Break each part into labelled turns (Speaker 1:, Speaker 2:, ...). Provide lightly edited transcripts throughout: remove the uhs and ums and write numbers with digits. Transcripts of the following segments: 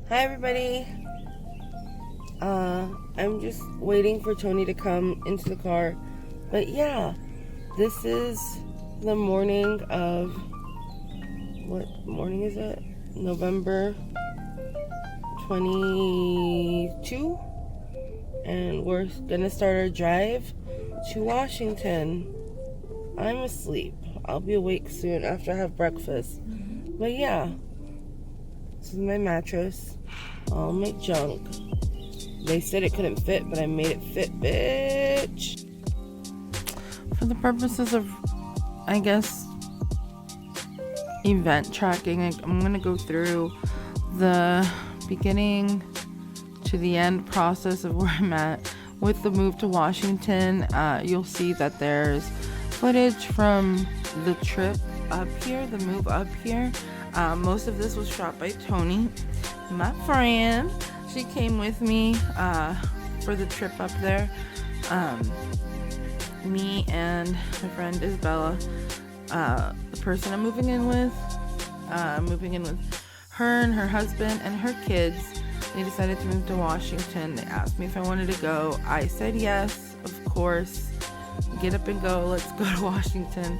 Speaker 1: Hi everybody. I'm just waiting for Tony to come into the car. But yeah, this is the morning of, what morning is it? November 22, and we're gonna start our drive to Washington. I'm asleep. I'll be awake soon after I have breakfast. But yeah, this is my mattress. All my junk. They said it couldn't fit, but I made it fit, bitch. For the purposes of, I guess, event tracking, I'm going to go through the beginning to the end process of where I'm at with the move to Washington. You'll see that there's footage from the trip up here, the move up here. Most of this was shot by Tony, my friend. She came with me for the trip up there. Me and my friend Isabella, the person I'm moving in with her and her husband and her kids. They decided to move to Washington. They asked me if I wanted to go. I said yes, of course. Get up and go. Let's go to Washington.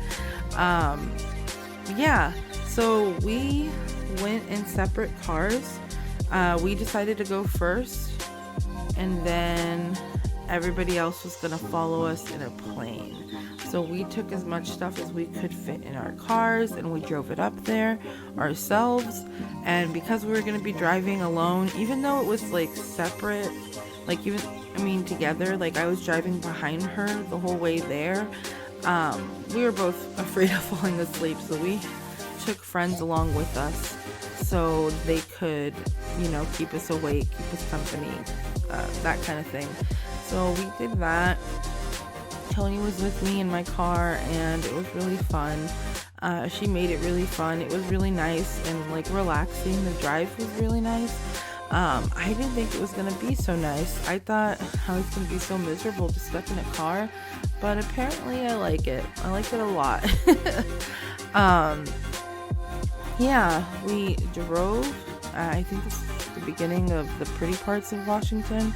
Speaker 1: Yeah, so we went in separate cars. We decided to go first, and then everybody else was going to follow us in a plane. So we took as much stuff as we could fit in our cars, and we drove it up there ourselves. And because we were going to be driving alone, even though it was like separate, together, like I was driving behind her the whole way there, we were both afraid of falling asleep, so we took friends along with us so they could, keep us awake, keep us company, that kind of thing. So we did that. Tony was with me in my car, and it was really fun. She made it really fun. It was really nice and like relaxing. The drive was really nice. I didn't think it was going to be so nice. I thought I was going to be so miserable just stuck in a car, but apparently I like it. I like it a lot. Yeah, we drove. I think this is the beginning of the pretty parts of Washington.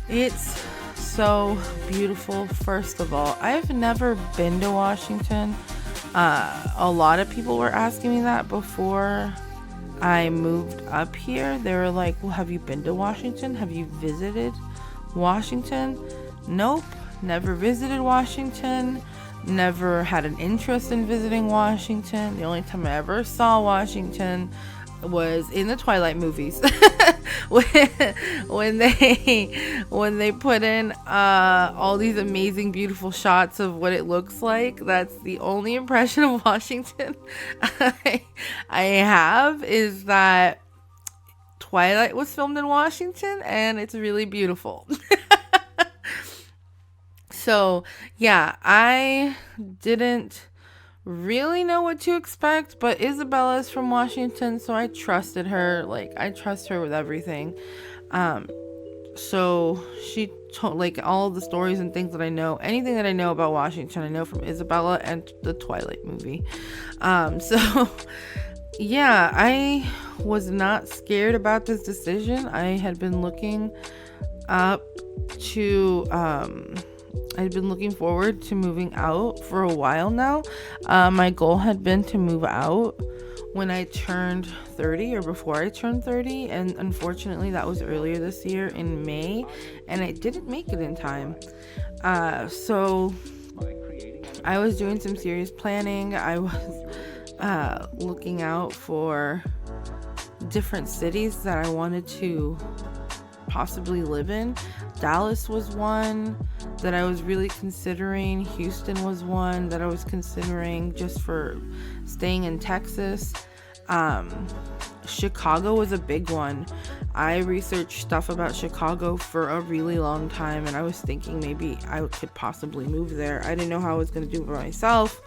Speaker 1: It's so beautiful. First of all, I've never been to Washington. A lot of people were asking me that before I moved up here. They were like, well, have you been to Washington? Have you visited Washington? Nope, never visited Washington. Never had an interest in visiting Washington. The only time I ever saw Washington was in the Twilight movies. when they put in all these amazing beautiful shots of what it looks like. That's the only impression of Washington I have, is that Twilight was filmed in Washington, and it's really beautiful. So yeah, I didn't really know what to expect, but Isabella's from Washington, so I trusted her. Like, I trust her with everything. So she told, like, all the stories and things that I know, anything that I know about Washington, I know from Isabella and the Twilight movie. So yeah, I was not scared about this decision. I had been looking up to I'd been looking forward to moving out for a while now. My goal had been to move out when I turned 30, or before I turned 30, and unfortunately that was earlier this year in May, and I didn't make it in time. So I was doing some serious planning. I was looking out for different cities that I wanted to possibly live in. Dallas was one that I was really considering. Houston was one that I was considering just for staying in Texas. Chicago was a big one. I researched stuff about Chicago for a really long time, and I was thinking maybe I could possibly move there. I didn't know how I was going to do it by myself,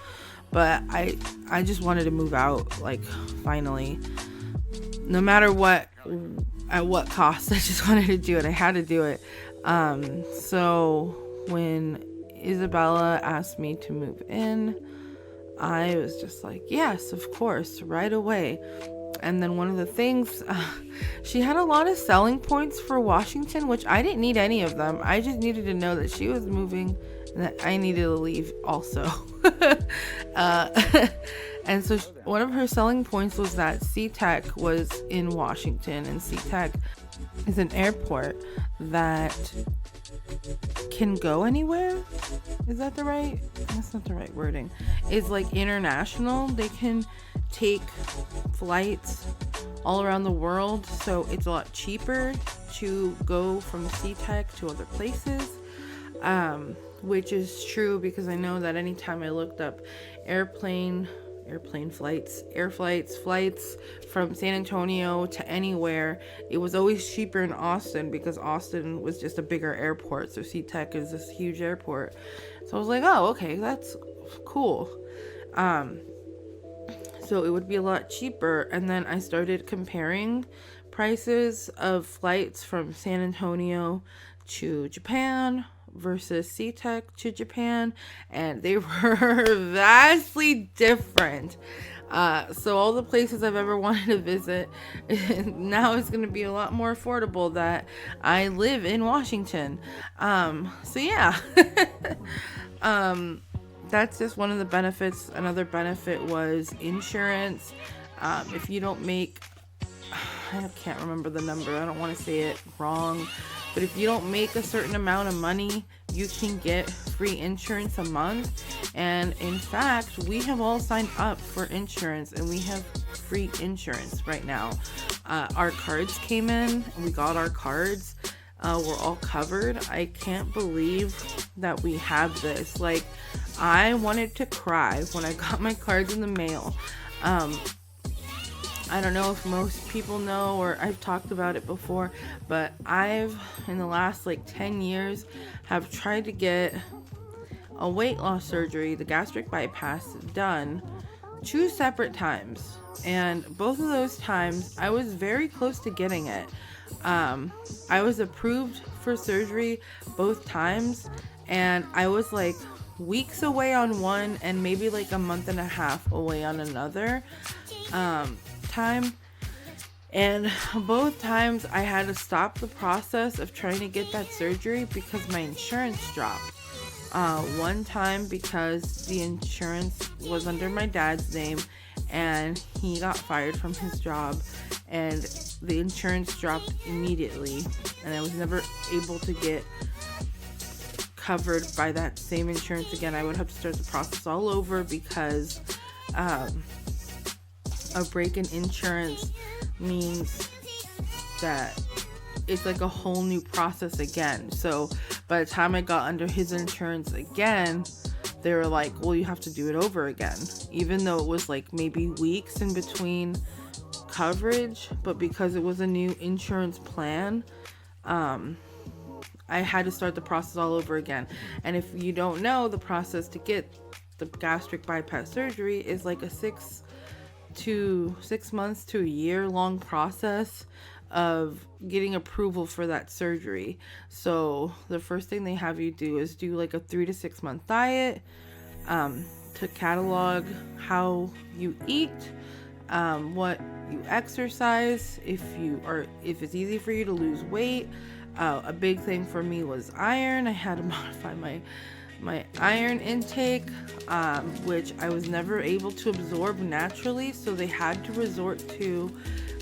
Speaker 1: but I just wanted to move out, like, finally. No matter what, at what cost, I just wanted to do it. I had to do it. So when Isabella asked me to move in, I was just like, yes, of course, right away. And then one of the things, she had a lot of selling points for Washington, which I didn't need any of them. I just needed to know that she was moving and that I needed to leave also. And so one of her selling points was that SeaTac was in Washington, and SeaTac is an airport that can go anywhere. Is that the right? That's not the right wording. It's like international. They can take flights all around the world, so it's a lot cheaper to go from SeaTac to other places, which is true because I know that anytime I looked up air flights from San Antonio to anywhere, it was always cheaper in Austin because Austin was just a bigger airport. So SeaTac is this huge airport. So I was like, oh, okay, that's cool. So it would be a lot cheaper. And then I started comparing prices of flights from San Antonio to Japan versus SeaTac to Japan, and they were vastly different. So all the places I've ever wanted to visit now is going to be a lot more affordable that I live in Washington. So yeah. That's just one of the benefits. Another benefit was insurance. If you don't make, I can't remember the number, I don't want to say it wrong, but if you don't make a certain amount of money, you can get free insurance a month. And in fact, we have all signed up for insurance and we have free insurance right now. Our cards came in and we got our cards. We're all covered. I can't believe that we have this. Like, I wanted to cry when I got my cards in the mail. I don't know if most people know, or I've talked about it before, but I've, in the last 10 years, have tried to get a weight loss surgery, the gastric bypass, done 2 separate times. And both of those times, I was very close to getting it. I was approved for surgery both times, and I was weeks away on one and maybe a month and a half away on another time. And both times I had to stop the process of trying to get that surgery because my insurance dropped. One time because the insurance was under my dad's name and he got fired from his job, and the insurance dropped immediately, and I was never able to get covered by that same insurance again. I would have to start the process all over because a break in insurance means that it's a whole new process again. So by the time I got under his insurance again, they were like, well, you have to do it over again, even though it was maybe weeks in between coverage. But because it was a new insurance plan, I had to start the process all over again. And if you don't know, the process to get the gastric bypass surgery is a 6 months to a year long process of getting approval for that surgery. So the first thing they have you do is do a 3 to 6 month diet, to catalog how you eat, what you exercise, if it's easy for you to lose weight. A big thing for me was iron. I had to modify my iron intake, which I was never able to absorb naturally, so they had to resort to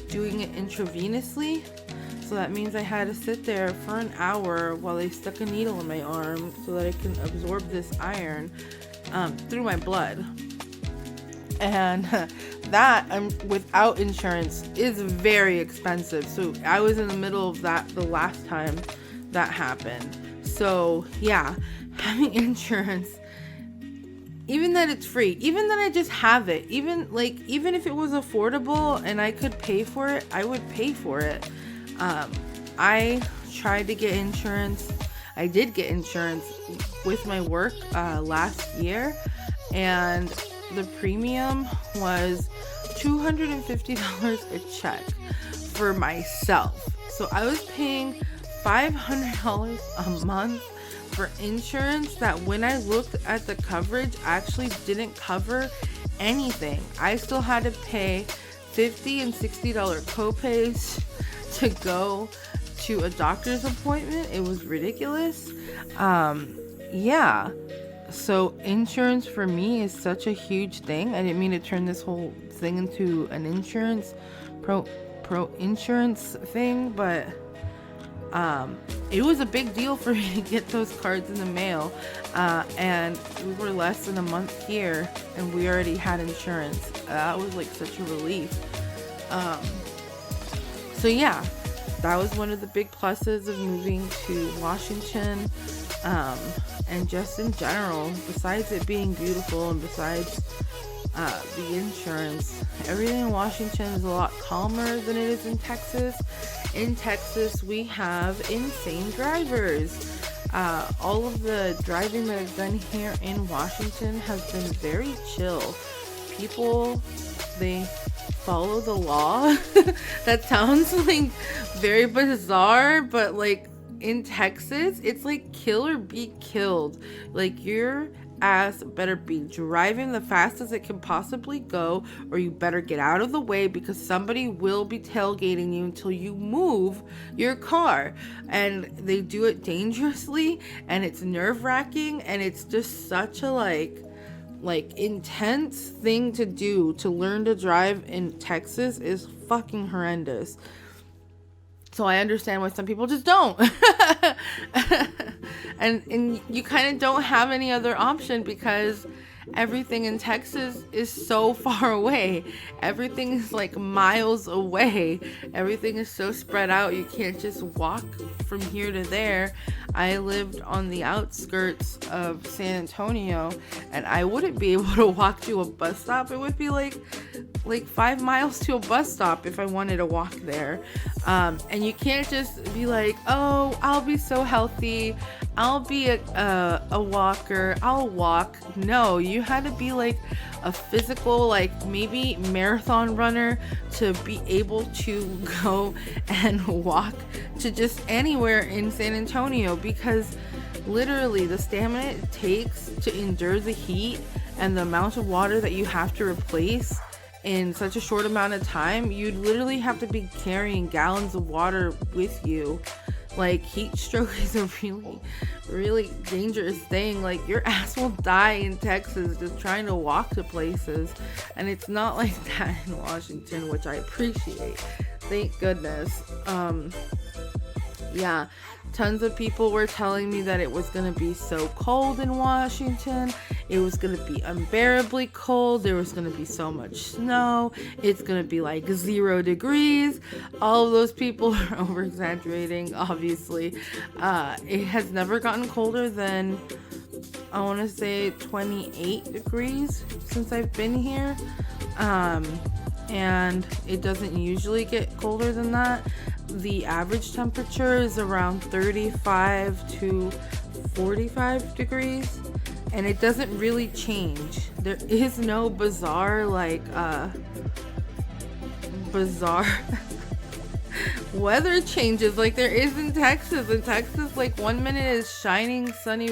Speaker 1: doing it intravenously. So that means I had to sit there for an hour while they stuck a needle in my arm so that I can absorb this iron through my blood. And that, without insurance, is very expensive. So I was in the middle of that the last time that happened. So yeah, having insurance, even that it's free, even that I just have it, even if it was affordable and I could pay for it, I would pay for it. I tried to get insurance. I did get insurance with my work last year, and the premium was $250 a check for myself. So I was paying $500 a month for insurance that, when I looked at the coverage, actually didn't cover anything. I still had to pay $50 and $60 copays to go to a doctor's appointment. It was ridiculous. Yeah. So insurance for me is such a huge thing. I didn't mean to turn this whole thing into an insurance pro insurance thing, but it was a big deal for me to get those cards in the mail, and we were less than a month here and we already had insurance. That was like such a relief. So yeah, that was one of the big pluses of moving to Washington. And just in general, besides it being beautiful and besides the insurance, everything in Washington is a lot calmer than it is in Texas. In Texas, we have insane drivers. All of the driving that I've done here in Washington has been very chill. People, they follow the law. That sounds like very bizarre, but like in Texas, it's like kill or be killed. Like your ass better be driving the fastest it can possibly go, or you better get out of the way because somebody will be tailgating you until you move your car. And they do it dangerously, and it's nerve-wracking, and it's just such a like intense thing to do. To learn to drive in Texas is fucking horrendous. So I understand why some people just don't. and you kind of don't have any other option because everything in Texas is so far away. Everything is like miles away. Everything is so spread out. You can't just walk from here to there. I lived on the outskirts of San Antonio, and I wouldn't be able to walk to a bus stop. It would be like 5 miles to a bus stop if I wanted to walk there. And you can't just be like, oh, I'll be so healthy, I'll be a walker, I'll walk. No, you had to be like a physical, like maybe marathon runner to be able to go and walk to just anywhere in San Antonio, because literally the stamina it takes to endure the heat and the amount of water that you have to replace in such a short amount of time, you'd literally have to be carrying gallons of water with you. Like, heat stroke is a really, really dangerous thing. Like, your ass will die in Texas just trying to walk to places. And it's not like that in Washington, which I appreciate. Thank goodness. Yeah. Tons of people were telling me that it was going to be so cold in Washington. It was going to be unbearably cold. There was going to be so much snow. It's going to be like 0 degrees. All of those people are over exaggerating, obviously. It has never gotten colder than, I want to say, 28 degrees since I've been here. And it doesn't usually get colder than that. The average temperature is around 35 to 45 degrees, and it doesn't really change. There is no bizarre weather changes like there is in Texas. In Texas, like 1 minute is shining sunny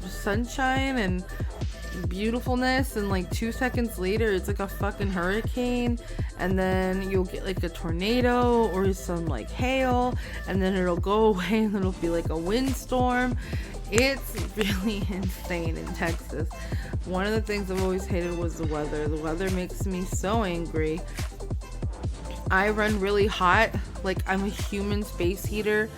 Speaker 1: sunshine and beautifulness, and like 2 seconds later it's like a fucking hurricane, and then you'll get like a tornado or some like hail, and then it'll go away and it'll be like a windstorm. It's really insane in Texas. One of the things I've always hated was the weather. The weather makes me so angry. I run really hot. Like, I'm a human space heater.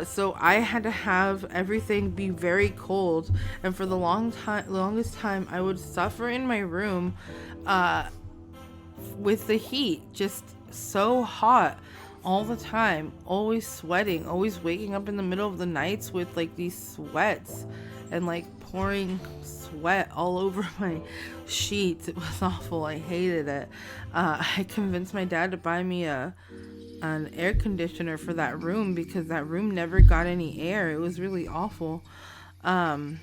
Speaker 1: So I had to have everything be very cold, and for the longest time I would suffer in my room with the heat, just so hot all the time, always sweating, always waking up in the middle of the nights with like these sweats and like pouring sweat all over my sheets. It was awful. I hated it. I convinced my dad to buy me an air conditioner for that room because that room never got any air. It was really awful. So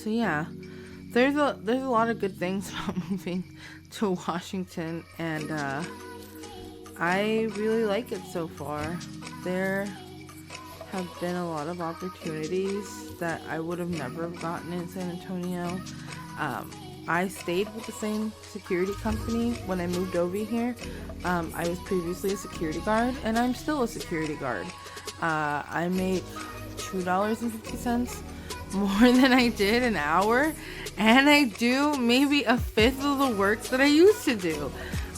Speaker 1: yeah, there's a lot of good things about moving to Washington, and I really like it so far. There have been a lot of opportunities that I would have never gotten in San Antonio. I stayed with the same security company when I moved over here. I was previously a security guard, and I'm still a security guard. I make $2.50 more than I did an hour, and I do maybe a fifth of the work that I used to do.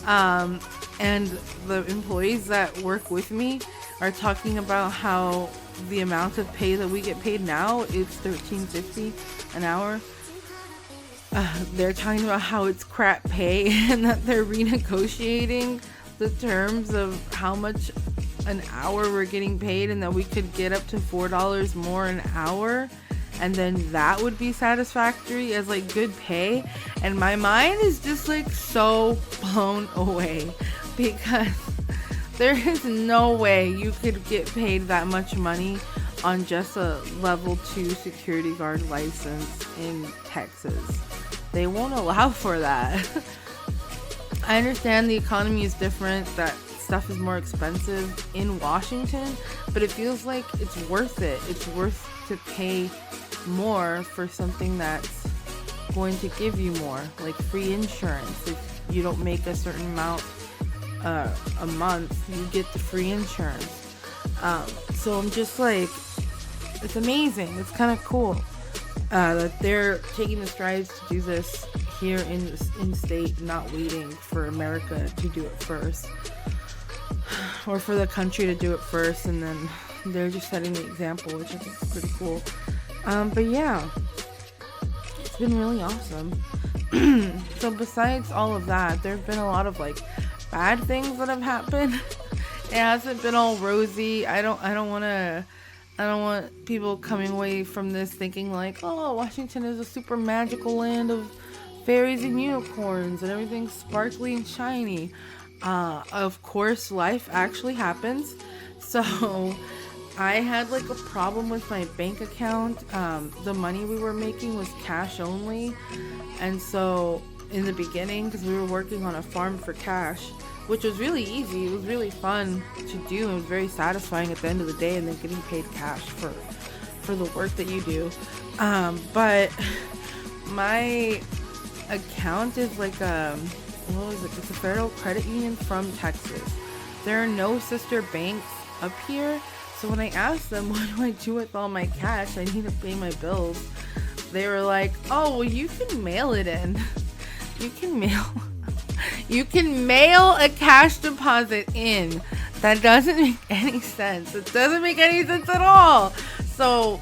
Speaker 1: And the employees that work with me are talking about how the amount of pay that we get paid now, it's $13.50 an hour. They're talking about how it's crap pay and that they're renegotiating the terms of how much an hour we're getting paid, and that we could get up to $4 more an hour, and then that would be satisfactory as like good pay. And my mind is just like so blown away, because there is no way you could get paid that much money on just a level 2 security guard license in Texas. They won't allow for that. I understand the economy is different, that stuff is more expensive in Washington, but it feels like it's worth it. It's worth to pay more for something that's going to give you more, like free insurance. If you don't make a certain amount a month, you get the free insurance. So I'm just like, it's amazing. It's kind of cool that they're taking the strides to do this here in state, not waiting for America to do it first, or for the country to do it first, and then they're just setting the example, which I think is pretty cool. But yeah, it's been really awesome. So besides all of that, there have been a lot of like bad things that have happened. It hasn't been all rosy. I don't want people coming away from this thinking like, oh, Washington is a super magical land of fairies and unicorns and everything's sparkly and shiny. Of course, life actually happens. So I had like a problem with my bank account. The money we were making was cash only. And so in the beginning, because we were working on a farm for cash, which was really easy, it was really fun to do, it was very satisfying at the end of the day, and then getting paid cash for the work that you do. But my account is like what is it? It's a federal credit union from Texas. There are no sister banks up here. So when I asked them, what do I do with all my cash? I need to pay my bills. They were like, oh, well, you can mail it in. You can mail a cash deposit in. That doesn't make any sense. It doesn't make any sense at all. So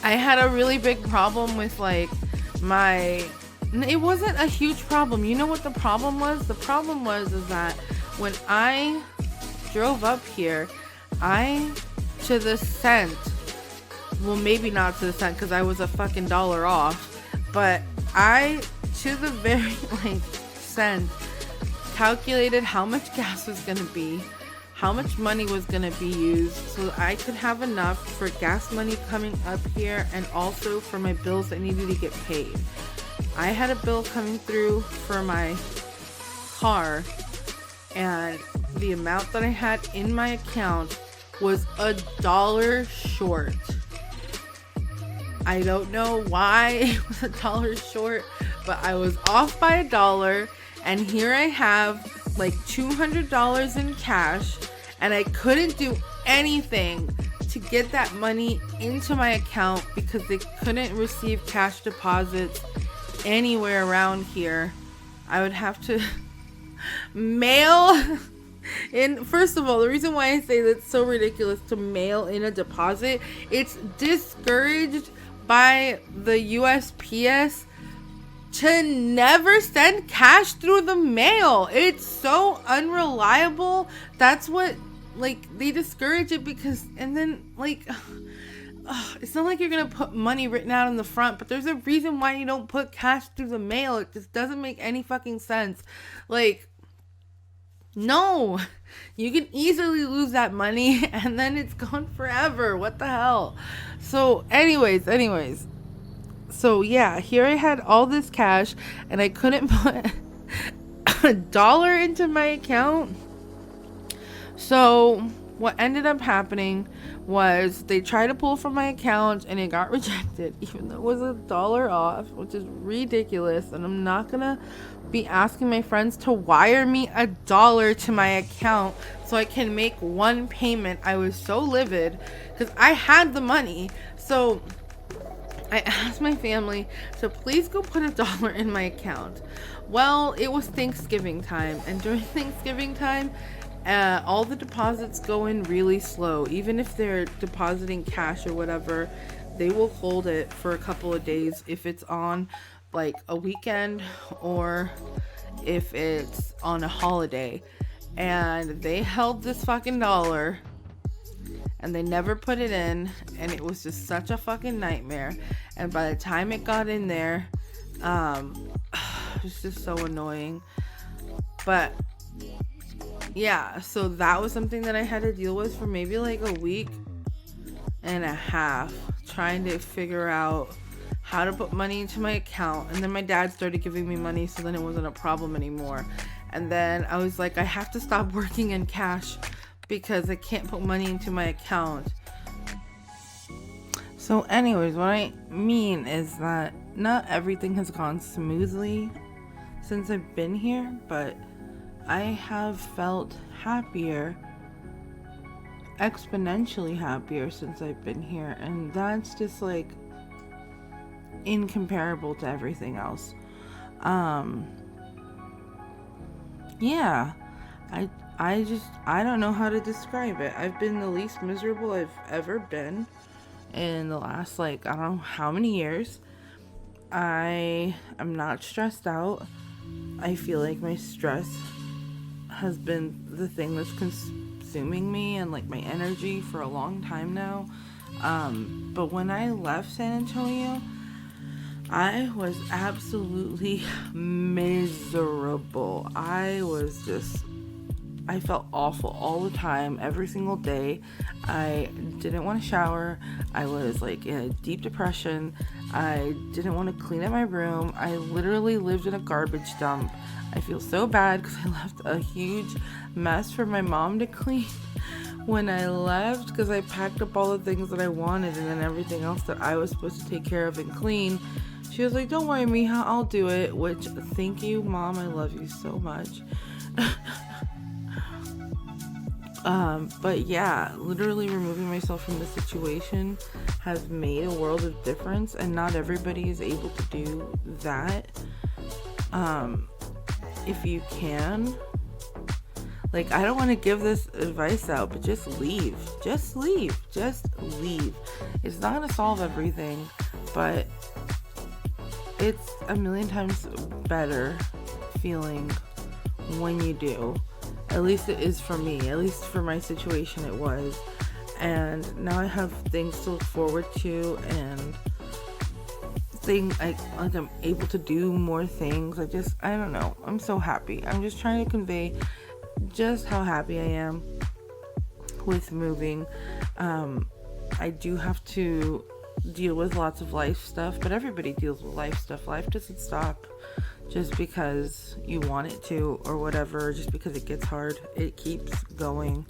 Speaker 1: I had a really big problem with like it wasn't a huge problem. You know what the problem was? The problem was that when I drove up here, to the cent, well, maybe not to the cent because I was a fucking dollar off, but I, to the very like cent, calculated how much gas was gonna be, how much money was gonna be used, so that I could have enough for gas money coming up here and also for my bills that needed to get paid. I had a bill coming through for my car, and the amount that I had in my account was $1 short. I don't know why it was $1 short, but I was off by $1, and here I have like $200 in cash, and I couldn't do anything to get that money into my account because they couldn't receive cash deposits anywhere around here. I would have to mail in. First of all, the reason why I say that's so ridiculous to mail in a deposit, it's discouraged by the USPS to never send cash through the mail. It's so unreliable. That's what, like, they discourage it because, and then like it's not like you're gonna put money written out on the front, but there's a reason why you don't put cash through the mail. It just doesn't make any fucking sense. Like, no, you can easily lose that money and then it's gone forever. What the hell? So anyways, so yeah, here I had all this cash and I couldn't put $1 into my account. So what ended up happening was they tried to pull from my account and it got rejected, even though it was $1 off, which is ridiculous. And I'm not gonna be asking my friends to wire me $1 to my account so I can make one payment. I was so livid because I had the money. So I asked my family to please go put $1 in my account. Well, it was Thanksgiving time, and during Thanksgiving time, all the deposits go in really slow. Even if they're depositing cash or whatever, they will hold it for a couple of days if it's on like a weekend or if it's on a holiday. And they held this fucking $1 and they never put it in, and it was just such a fucking nightmare. And by the time it got in there, it was just so annoying. But yeah, so that was something that I had to deal with for maybe like a week and a half, trying to figure out how to put money into my account. And then my dad started giving me money, so then it wasn't a problem anymore. And then I was like, I have to stop working in cash because I can't put money into my account. So anyways, what I mean is that not everything has gone smoothly since I've been here, but I have felt happier, exponentially happier since I've been here. And that's just like incomparable to everything else. Yeah, I don't know how to describe it. I've been the least miserable I've ever been in the last, like, I don't know how many years. I am not stressed out. I feel like my stress has been the thing that's consuming me and like my energy for a long time now. But when I left San Antonio, I was absolutely miserable. I felt awful all the time, every single day. I didn't want to shower. I was like in a deep depression. I didn't want to clean up my room. I literally lived in a garbage dump. I feel so bad because I left a huge mess for my mom to clean when I left, because I packed up all the things that I wanted, and then everything else that I was supposed to take care of and clean, she was like, don't worry, Mija, I'll do it. Which, thank you, Mom, I love you so much. But yeah, literally removing myself from the situation has made a world of difference, and not everybody is able to do that. If you can, like, I don't want to give this advice out, but just leave. Just leave. It's not going to solve everything, but it's a million times better feeling when you do. At least it is for me. At least for my situation it was. And now I have things to look forward to, and I'm able to do more things. I don't know. I'm so happy. I'm just trying to convey just how happy I am with moving. I do have to deal with lots of life stuff, but everybody deals with life stuff. Life doesn't stop just because you want it to or whatever, just because it gets hard. It keeps going.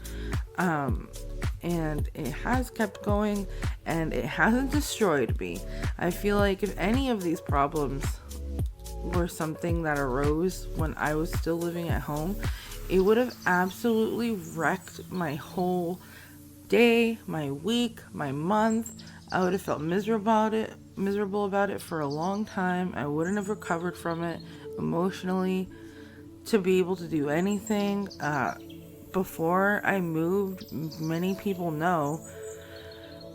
Speaker 1: And it has kept going, and it hasn't destroyed me. I feel like if any of these problems were something that arose when I was still living at home, it would have absolutely wrecked my whole day, my week, my month. I would have felt miserable about it for a long time. I wouldn't have recovered from it emotionally to be able to do anything. Before I moved, many people know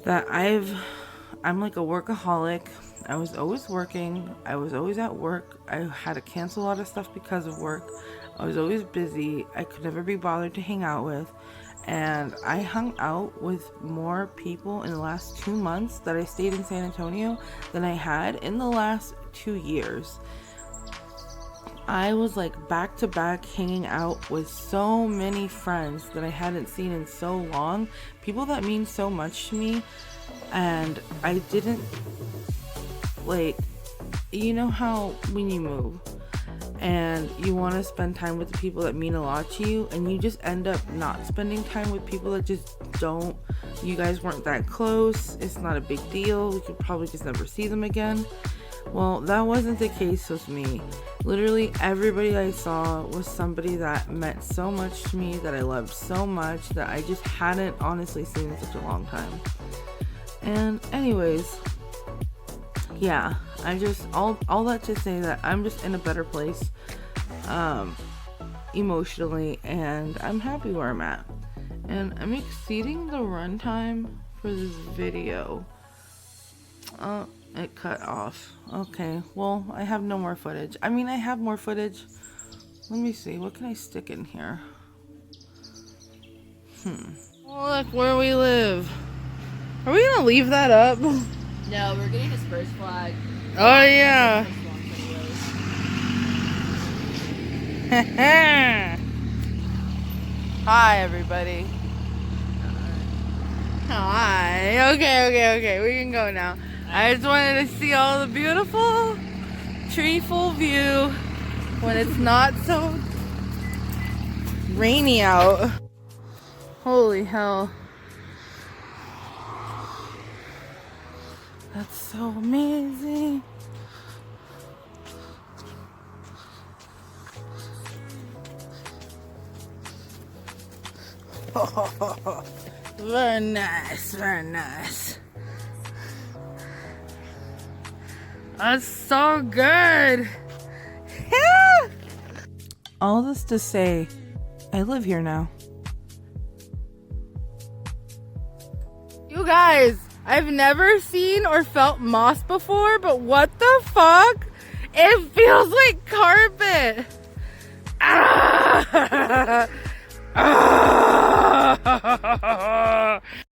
Speaker 1: that I'm like a workaholic. I was always working. I was always at work. I had to cancel a lot of stuff because of work. I was always busy. I could never be bothered to hang out with. And I hung out with more people in the last 2 months that I stayed in San Antonio than I had in the last 2 years. I was like back to back hanging out with so many friends that I hadn't seen in so long. People that mean so much to me. And I didn't, like, you know how when you move and you want to spend time with the people that mean a lot to you, and you just end up not spending time with people that just don't. You guys weren't that close. It's not a big deal. We could probably just never see them again. Well, that wasn't the case with me. Literally everybody I saw was somebody that meant so much to me, that I loved so much, that I just hadn't honestly seen in such a long time. And anyways, yeah, I just all that to say that I'm just in a better place emotionally, and I'm happy where I'm at. And I'm exceeding the runtime for this video. It cut off. Okay, well, I have no more footage. I mean, I have more footage. Let me see, what can I stick in here? Look where we live. Are we gonna leave that up?
Speaker 2: No, we're getting his first flag.
Speaker 1: Oh yeah. Hi everybody. Hi. Okay. We can go now. I just wanted to see all the beautiful treeful view when it's not so rainy out. Holy hell. That's so amazing. Oh, very nice, very nice. That's so good. Yeah. All this to say, I live here now. You guys, I've never seen or felt moss before, but what the fuck? It feels like carpet. Ah! Ah!